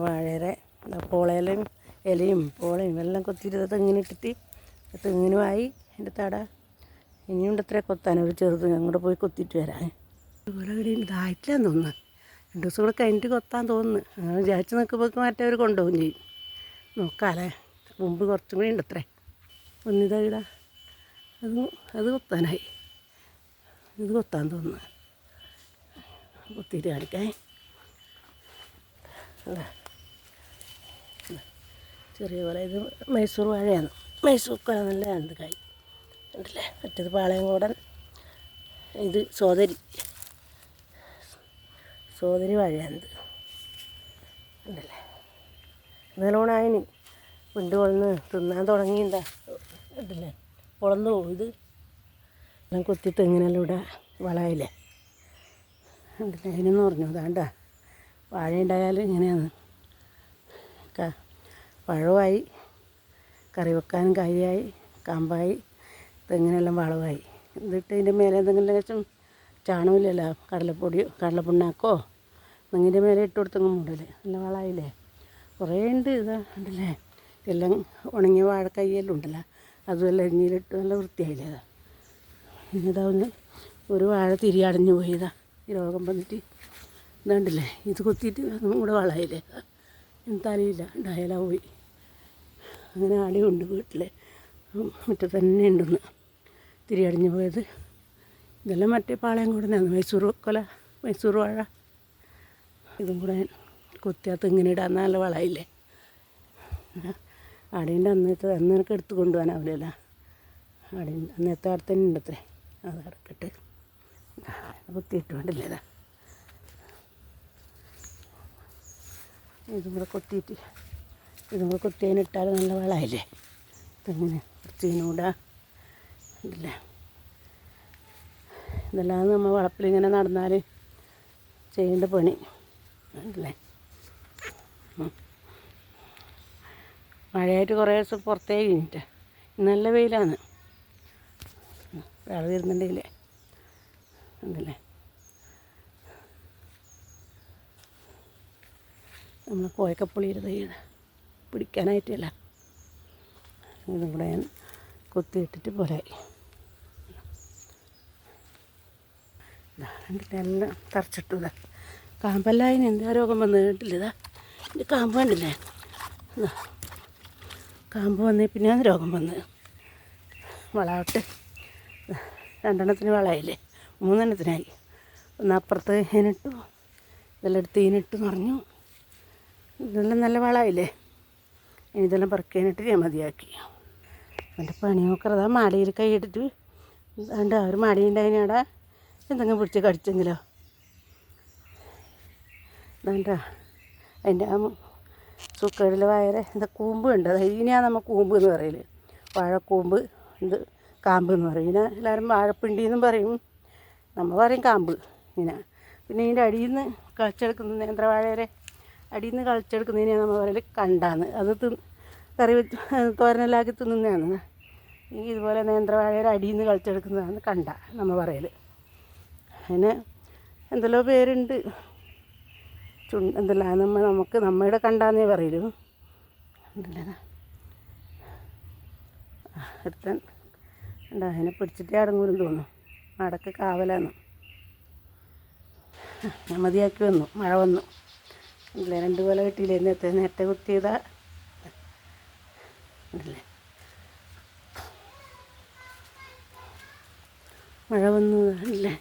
വാഴയുടെ പോളയിലും ഇലയും പോളയും എല്ലാം കൊത്തിയിട്ട് തെങ്ങിന് ഇട്ടിട്ട് തെങ്ങിനുമായി എൻ്റെ തട ഇനിയുണ്ട് എത്ര കൊത്താൻ ഒരു ചെറുത് അങ്ങോട്ട് പോയി കൊത്തിയിട്ട് വരാൻ. അതുപോലെ ഇവിടെ ഇതായിട്ടില്ലാന്ന് തോന്നുന്നു. 2 ദിവസം കൂടെ കഴിഞ്ഞിട്ട് കൊത്താൻ തോന്നുന്നു. അങ്ങനെ വിചാരിച്ച് നിൽക്കുമ്പോൾ മറ്റവർ കൊണ്ടുപോകും ചെയ്യും. നോക്കാമല്ലേ, മുമ്പ് കുറച്ചും കൂടി ഉണ്ട് അത്രേ. ഒന്നിതാ ഇടാ അത് കൊത്താനായി. ഇത് കൊത്താൻ തോന്നുന്നു. കൊത്തിയിട്ട് കാണിക്കാൻ. ചെറിയ പോലെ ഇത് മൈസൂർ വാഴയാണ്. മൈസൂർ കൊല നല്ലതാണ് കായ് ഉണ്ടല്ലേ. മറ്റേത് പാളയംകോടൻ, ഇത് സോദരി വാഴയാണിത് ഉണ്ടല്ലേ. നല്ലോണമായിന് വിണ്ട് കൊളന്ന് തിന്നാൻ തുടങ്ങി. എന്താ ഉണ്ടല്ലേ, കുളന്നു പോകും. ഇത് എല്ലാം കൊത്തി തെങ്ങിനെല്ലാം ഇവിടെ വളയില്ലേ ഉണ്ടല്ലേ. അതിനെന്ന് പറഞ്ഞു അതാണ്ട വാഴ ഉണ്ടായാലും ഇങ്ങനെയാണ്. പഴമായി, കറി വെക്കാനും കായായി, കാമ്പായി, തെങ്ങിനെല്ലാം വളമായി. എന്നിട്ട് ഇതിൻ്റെ മേലെ എന്തെങ്കിലും ലേശം ചാണകമില്ലല്ലോ, കടലപ്പൊടിയോ കടലപ്പിണ്ണാക്കോ തെങ്ങിൻ്റെ മേലെ ഇട്ട് കൊടുത്തെങ്കിൽ മൂടല്ലേ, നല്ല വളമായില്ലേ. കുറേ ഉണ്ട്. ഇതാ ഉണ്ടല്ലേ, എല്ലാം ഉണങ്ങിയ വാഴക്കയ്യെല്ലാം ഉണ്ടല്ലോ, അതുമെല്ലാം എരിഞ്ഞിലിട്ട് നല്ല വൃത്തിയായില്ലേ. അതാ ഇതാവുന്ന ഒരു വാഴ തിരിയടഞ്ഞു പോയി. ഇതാ ഈ രോഗം വന്നിട്ട് ഇതാണ്ടല്ലേ, ഇത് കൊത്തിയിട്ട് അതും കൂടെ വളമായില്ലേ. തലയില്ല ഡയല പോയി. അങ്ങനെ ആടിയുണ്ട് വീട്ടിൽ, മുറ്റത്ത് തന്നെ ഉണ്ടെന്ന് തിരിയടിഞ്ഞു പോയത്. ഇതെല്ലാം മറ്റേ പാളയംകോടനാണ്, മൈസൂർ വാഴ. ഇതും കൂടെ കൊത്തിയാൽ തെങ്ങിന് ഇടാൻ നല്ല വളയില്ലേ. ആടേൻ്റെ അന്ന് എനിക്ക് എടുത്ത് കൊണ്ടുപോകാനാവില്ലല്ലോ. അന്നത്തെ അവിടെ തന്നെ ഉണ്ട് അത്രേ. അത് കിടക്കട്ടെ, കൊത്തിയിട്ട് വേണ്ടില്ലേ. ഇതാ ഇതും കൂടെ കൊത്തിയിട്ട് കൊത്തിയതിനിട്ടാൽ നല്ല വളമായില്ലേ തെങ്ങിന്. കുറച്ചിനൂടെ ഇല്ലേ. ഇതെല്ലാം നമ്മൾ വളപ്പിലിങ്ങനെ നടന്നാൽ ചെയ്യേണ്ട പണി അല്ലേ. മഴയായിട്ട് കുറേ ദിവസം പുറത്തേക്ക് കഴിഞ്ഞിട്ട് നല്ല വെയിലാണ്. വേള വരുന്നുണ്ടെങ്കിലേ ഉണ്ടല്ലേ. നമ്മൾ കോയക്കപ്പുളിയുടെ തൈ പിടിക്കാനായിട്ടല്ല, ഇതും കൂടെ ഞാൻ കൊത്തിയിട്ടിട്ട് പോരായി. എല്ലാം തറച്ചിട്ടു. ഇതാ കാമ്പെല്ലാം എന്താ രോഗം വന്ന് കേട്ടില്ല. ഇതാ എൻ്റെ കാമ്പ് കണ്ടില്ലേ, കാമ്പ് വന്നേ പിന്നെ രോഗം വന്ന് വളമിട്ട് 2 എണ്ണത്തിന് വളമായില്ലേ, 3 എണ്ണത്തിനായി. ഒന്ന് അപ്പുറത്ത് ഇതിനിട്ടു, ഇതെല്ലാം എടുത്ത് ഇതിനിട്ട് നിറഞ്ഞു. ഇതെല്ലാം നല്ല വളമായില്ലേ. ഇതെല്ലാം പറക്കാനിട്ട് ഞാൻ മതിയാക്കി. എൻ്റെ പണി നോക്കറതാ മാടിയിൽ കൈയിട്ടിട്ട് എന്താ ഒരു മടിയുണ്ടായിനവിടെ എന്തെങ്കിലും പിടിച്ച് കടിച്ചെങ്കിലോ. എന്താ അതിൻ്റെ ആ സുക്കടിൽ വയറെ എന്താ കൂമ്പ് ഉണ്ട്. അത് ഇതിനെയാണ് നമ്മൾ കൂമ്പ് എന്ന് പറയൽ, വാഴക്കൂമ്പ്. ഇത് കാമ്പ് എന്ന് പറയും. ഇതിനെ എല്ലാവരും വാഴപ്പിണ്ടി എന്നും പറയും, നമ്മൾ പറയും കാമ്പ്. ഇങ്ങനെ പിന്നെ ഇതിൻ്റെ അടിയിൽ നിന്ന് കളിച്ചെടുക്കുന്ന നേന്ത്രവാഴയുടെ അടിയിൽ നിന്ന് കളിച്ചെടുക്കുന്നതിനെയാണ് നമ്മൾ പറയൽ കണ്ടാന്ന്. അത് കറി വെച്ച് തോരനെല്ലാക്കി തിന്നുന്നതാണ്. ഇതുപോലെ നേന്ത്രവാഴയുടെ അടിയിൽ നിന്ന് കളിച്ചെടുക്കുന്നതാണ് കണ്ട നമ്മൾ പറയൽ. അതിന് എന്തെല്ലോ പേരുണ്ട്, എന്തെല്ലാം നമുക്ക് നമ്മളുടെ കണ്ടാന്നേ പറയലൂ. ഉണ്ടല്ലോ ഒരുത്തൻ ഉണ്ട്, അതിനെ പിടിച്ചിട്ടേ അടങ്ങൂരും തോന്നുന്നു. അടക്ക് കാവലാണ്. ഞാൻ മതിയാക്കി വന്നു, മഴ വന്നു ഇല്ലേ. 2 കൊല കിട്ടിയില്ലേ നേരത്തെ കുത്തിയതാ ഉണ്ടല്ലേ. മഴ വന്നു ഇല്ലേ.